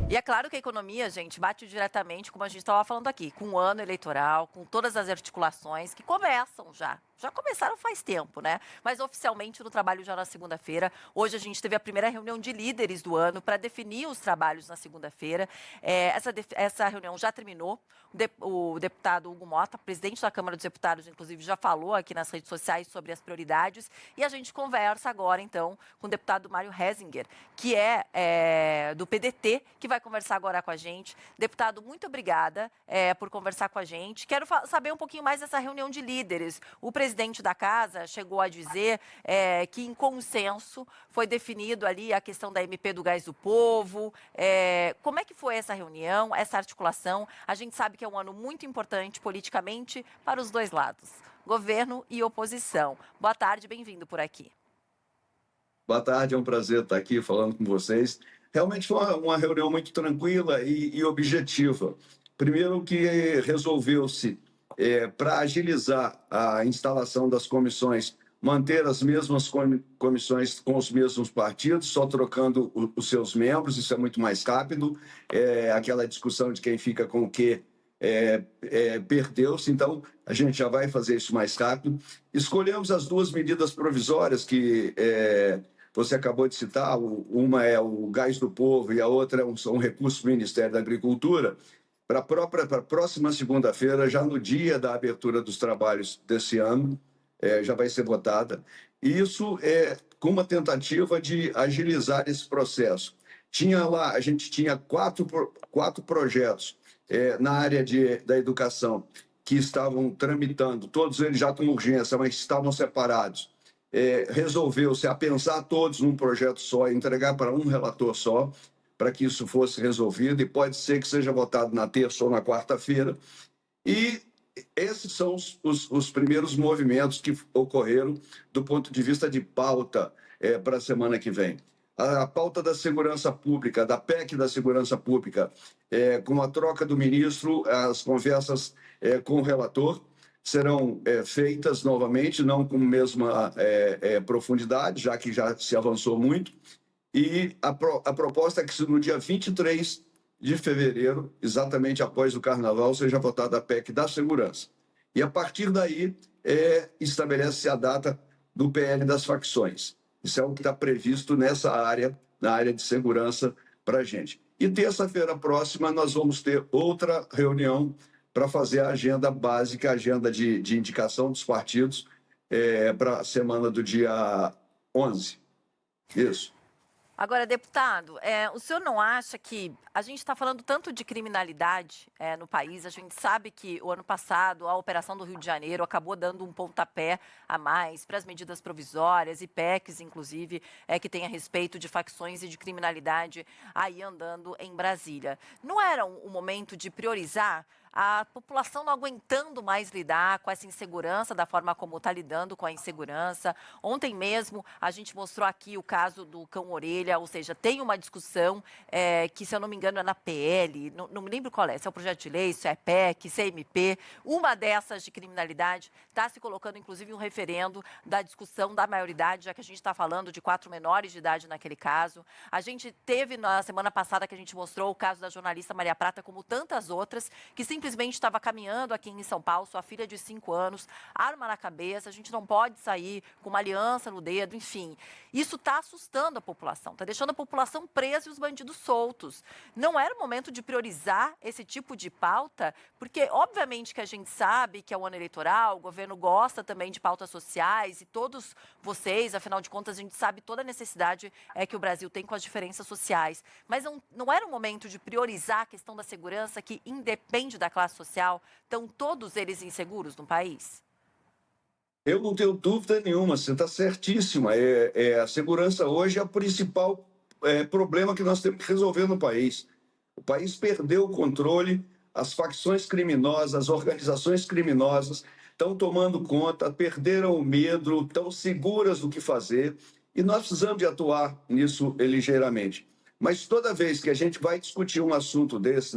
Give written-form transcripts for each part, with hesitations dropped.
E é claro que a economia, gente, bate diretamente, como a gente estava falando aqui, com o ano eleitoral, com todas as articulações que começam já. Já começaram faz tempo, né? Mas oficialmente no trabalho já na segunda-feira. Hoje a gente teve a primeira reunião de líderes do ano para definir os trabalhos na segunda-feira. Essa reunião já terminou. O deputado Hugo Mota, presidente da Câmara dos Deputados, inclusive, já falou aqui nas redes sociais sobre as prioridades. E a gente conversa agora, então, com o deputado Mário Hesinger, que é do PDT, que vai conversar agora com a gente. Deputado, muito obrigada por conversar com a gente. Quero saber um pouquinho mais dessa reunião de líderes. O presidente da casa chegou a dizer que, em consenso, foi definido ali a questão da MP do Gás do Povo. Como é que foi essa reunião, essa articulação? A gente sabe que é um ano muito importante politicamente para os dois lados, governo e oposição. Boa tarde, bem-vindo por aqui. Boa tarde, é um prazer estar aqui falando com vocês. Realmente foi uma reunião muito tranquila e objetiva. Primeiro que resolveu-se, para agilizar a instalação das comissões, manter as mesmas comissões com os mesmos partidos, só trocando os seus membros, isso é muito mais rápido. Aquela discussão de quem fica com o quê perdeu-se, então a gente já vai fazer isso mais rápido. Escolhemos as duas medidas provisórias que você acabou de citar, uma é o Gás do Povo e a outra é um recurso do Ministério da Agricultura, para a próxima segunda-feira, já no dia da abertura dos trabalhos desse ano, já vai ser votada. E isso é com uma tentativa de agilizar esse processo. A gente tinha quatro projetos na área da educação que estavam tramitando, todos eles já com urgência, mas estavam separados. Resolveu-se apensar todos num projeto só, entregar para um relator só, para que isso fosse resolvido, e pode ser que seja votado na terça ou na quarta-feira. E esses são os primeiros movimentos que ocorreram do ponto de vista de pauta para a semana que vem. A pauta da segurança pública, da PEC da segurança pública, com a troca do ministro, as conversas com o relator serão feitas novamente, não com a mesma profundidade, já que já se avançou muito. E a proposta é que no dia 23 de fevereiro, exatamente após o Carnaval, seja votada a PEC da segurança. E, a partir daí, estabelece-se a data do PL das facções. Isso é o que está previsto nessa área, na área de segurança, para a gente. E terça-feira próxima nós vamos ter outra reunião para fazer a agenda básica, a agenda de indicação dos partidos para a semana do dia 11. Isso. Agora, deputado, o senhor não acha que a gente está falando tanto de criminalidade no país? A gente sabe que o ano passado a Operação do Rio de Janeiro acabou dando um pontapé a mais para as medidas provisórias e PECs, inclusive, que tem a respeito de facções e de criminalidade aí andando em Brasília. Não era um momento de priorizar a população não aguentando mais lidar com essa insegurança, da forma como está lidando com a insegurança? Ontem mesmo a gente mostrou aqui o caso do cão-orelha, ou seja, tem uma discussão que, se eu não me engano, é na PL, não me lembro qual é, se é o projeto de lei, se é PEC, se é MP, uma dessas de criminalidade está se colocando, inclusive, um referendo da discussão da maioridade, já que a gente está falando de 4 menores de idade naquele caso. A gente teve, na semana passada, que a gente mostrou o caso da jornalista Maria Prata, como tantas outras, que simplesmente estava caminhando aqui em São Paulo, sua filha de 5 anos, arma na cabeça, a gente não pode sair com uma aliança no dedo, enfim. Isso está assustando a população, está deixando a população presa e os bandidos soltos. Não era o momento de priorizar esse tipo de pauta, porque obviamente que a gente sabe que é o ano eleitoral, o governo gosta também de pautas sociais, e todos vocês, afinal de contas, a gente sabe toda a necessidade que o Brasil tem com as diferenças sociais. Mas não era o momento de priorizar a questão da segurança, que independe da classe social? Estão todos eles inseguros no país? Eu não tenho dúvida nenhuma, você está certíssima. A segurança hoje é o principal problema que nós temos que resolver no país. O país perdeu o controle, as facções criminosas, as organizações criminosas estão tomando conta, perderam o medo, estão seguras do que fazer, e nós precisamos de atuar nisso ligeiramente. Mas toda vez que a gente vai discutir um assunto desse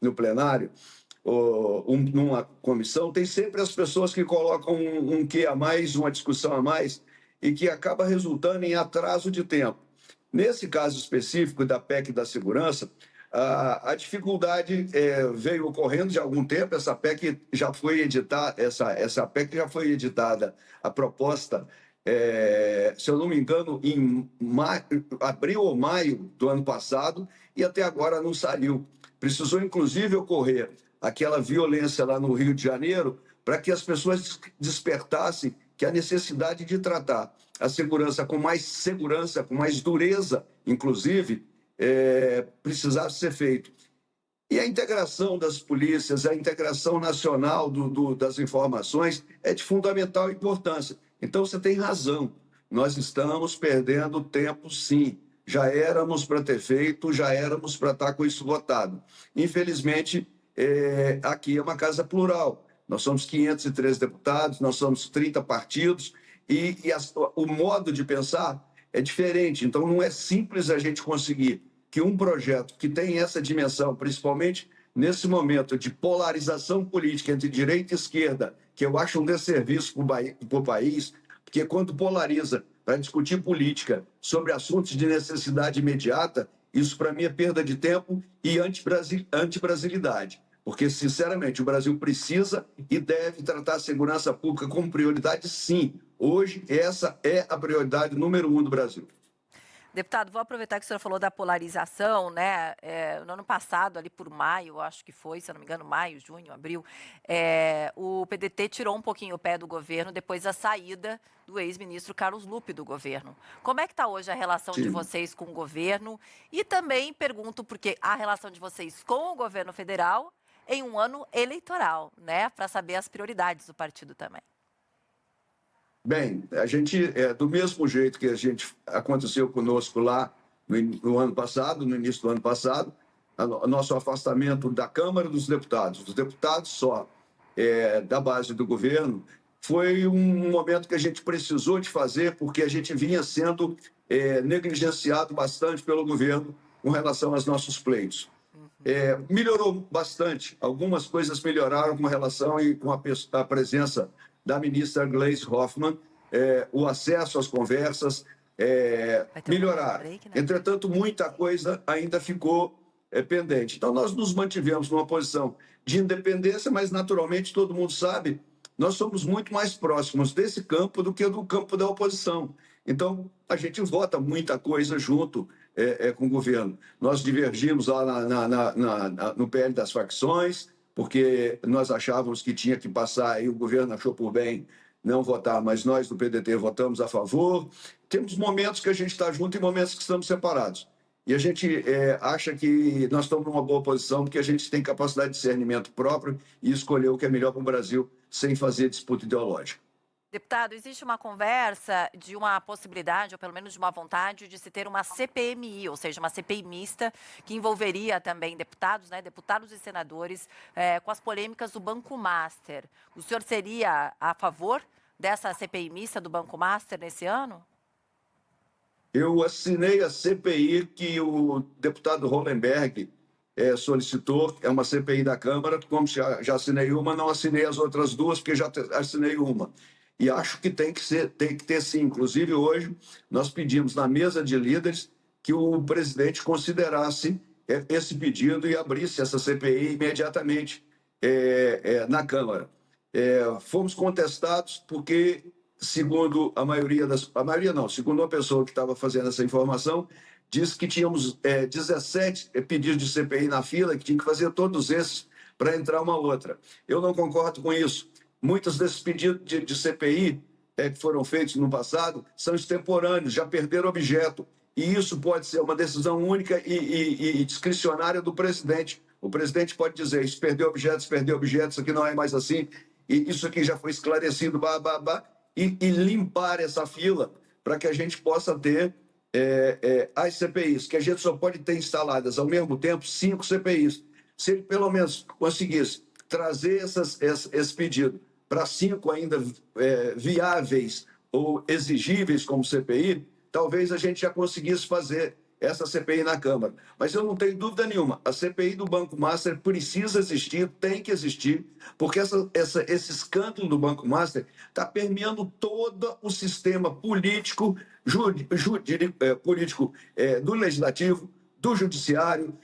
no plenário, ou numa comissão, tem sempre as pessoas que colocam um quê a mais, uma discussão a mais, e que acaba resultando em atraso de tempo. Nesse caso específico da PEC da segurança, a dificuldade veio ocorrendo de algum tempo. Essa PEC já foi editada, essa PEC já foi editada, a proposta, se eu não me engano, em abril ou maio do ano passado, e até agora não saiu. Precisou, inclusive, ocorrer aquela violência lá no Rio de Janeiro para que as pessoas despertassem que a necessidade de tratar a segurança, com mais dureza, inclusive, precisasse ser feito. E a integração das polícias, a integração nacional das informações é de fundamental importância. Então, você tem razão, nós estamos perdendo tempo, sim. Já éramos para ter feito, já éramos para estar com isso votado. Infelizmente, aqui é uma casa plural. Nós somos 513 deputados, nós somos 30 partidos, e o modo de pensar é diferente. Então, não é simples a gente conseguir que um projeto que tem essa dimensão, principalmente nesse momento de polarização política entre direita e esquerda, que eu acho um desserviço para o país, porque quando polariza para discutir política sobre assuntos de necessidade imediata, isso para mim é perda de tempo e antibrasilidade. Porque, sinceramente, o Brasil precisa e deve tratar a segurança pública como prioridade, sim. Hoje, essa é a prioridade número 1 do Brasil. Deputado, vou aproveitar que o senhor falou da polarização, né? No ano passado, ali por maio, acho que foi, se eu não me engano, maio, junho, abril, o PDT tirou um pouquinho o pé do governo depois da saída do ex-ministro Carlos Lupe do governo. Como é que está hoje a relação de vocês com o governo? E também pergunto, porque a relação de vocês com o governo federal em um ano eleitoral, né? Para saber as prioridades do partido também. Bem, a gente, do mesmo jeito que aconteceu conosco lá no ano passado, no início do ano passado, nosso afastamento da Câmara dos deputados só da base do governo, foi um momento que a gente precisou de fazer, porque a gente vinha sendo negligenciado bastante pelo governo com relação aos nossos pleitos. Melhorou bastante, algumas coisas melhoraram com relação e com a presença da ministra Gleisi Hoffmann, o acesso às conversas melhoraram. Entretanto, muita coisa ainda ficou pendente. Então, nós nos mantivemos numa posição de independência, mas, naturalmente, todo mundo sabe, nós somos muito mais próximos desse campo do que do campo da oposição. Então, a gente vota muita coisa junto com o governo. Nós divergimos lá no PL das facções, porque nós achávamos que tinha que passar e o governo achou por bem não votar, mas nós do PDT votamos a favor. Temos momentos que a gente está junto e momentos que estamos separados. E a gente acha que nós estamos numa boa posição porque a gente tem capacidade de discernimento próprio e escolher o que é melhor para o Brasil sem fazer disputa ideológica. Deputado, existe uma conversa de uma possibilidade, ou pelo menos de uma vontade, de se ter uma CPMI, ou seja, uma CPI mista, que envolveria também deputados, né, deputados e senadores, com as polêmicas do Banco Master. O senhor seria a favor dessa CPI mista do Banco Master nesse ano? Eu assinei a CPI que o deputado Hollenberg solicitou, é uma CPI da Câmara, como já assinei uma, não assinei as outras duas, porque já assinei uma. E acho que tem que ter sim. Inclusive, hoje, nós pedimos na mesa de líderes que o presidente considerasse esse pedido e abrisse essa CPI imediatamente na Câmara. Fomos contestados porque, segundo segundo uma pessoa que estava fazendo essa informação, disse que tínhamos 17 pedidos de CPI na fila, que tinha que fazer todos esses para entrar uma outra. Eu não concordo com isso. Muitos desses pedidos de CPI que foram feitos no passado são extemporâneos, já perderam objeto. E isso pode ser uma decisão única e discricionária do presidente. O presidente pode dizer, isso perdeu objetos, isso aqui não é mais assim, e isso aqui já foi esclarecido, e limpar essa fila para que a gente possa ter as CPIs, que a gente só pode ter instaladas ao mesmo tempo 5 CPIs. Se ele pelo menos conseguisse trazer esse pedido para 5 ainda viáveis ou exigíveis como CPI, talvez a gente já conseguisse fazer essa CPI na Câmara. Mas eu não tenho dúvida nenhuma, a CPI do Banco Master precisa existir, tem que existir, porque esse escândalo do Banco Master está permeando todo o sistema político político do Legislativo, do Judiciário,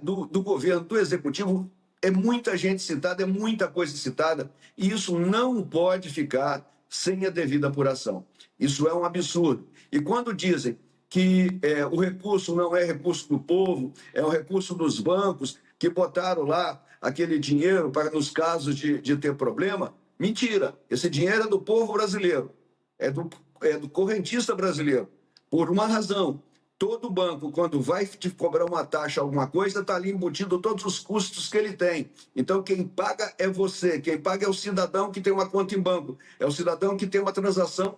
do governo, do Executivo. É muita gente citada, é muita coisa citada, e isso não pode ficar sem a devida apuração. Isso é um absurdo. E quando dizem que o recurso não é recurso do povo, é um recurso dos bancos que botaram lá aquele dinheiro para nos casos de ter problema, mentira. Esse dinheiro é do povo brasileiro, é do correntista brasileiro. Por uma razão, todo banco, quando vai te cobrar uma taxa, alguma coisa, está ali embutido todos os custos que ele tem. Então, quem paga é você, quem paga é o cidadão que tem uma conta em banco, é o cidadão que tem uma transação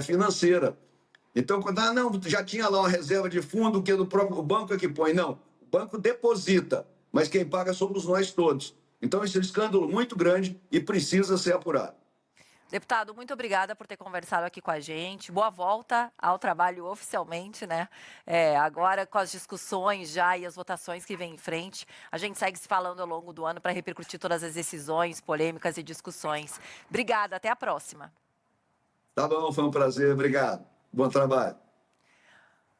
financeira. Então, quando não, já tinha lá uma reserva de fundo que o próprio banco é que põe. Não, o banco deposita, mas quem paga somos nós todos. Então, esse é um escândalo muito grande e precisa ser apurado. Deputado, muito obrigada por ter conversado aqui com a gente. Boa volta ao trabalho oficialmente, né? Agora, com as discussões já e as votações que vêm em frente, a gente segue se falando ao longo do ano para repercutir todas as decisões, polêmicas e discussões. Obrigada, até a próxima. Tá bom, foi um prazer, obrigado. Bom trabalho.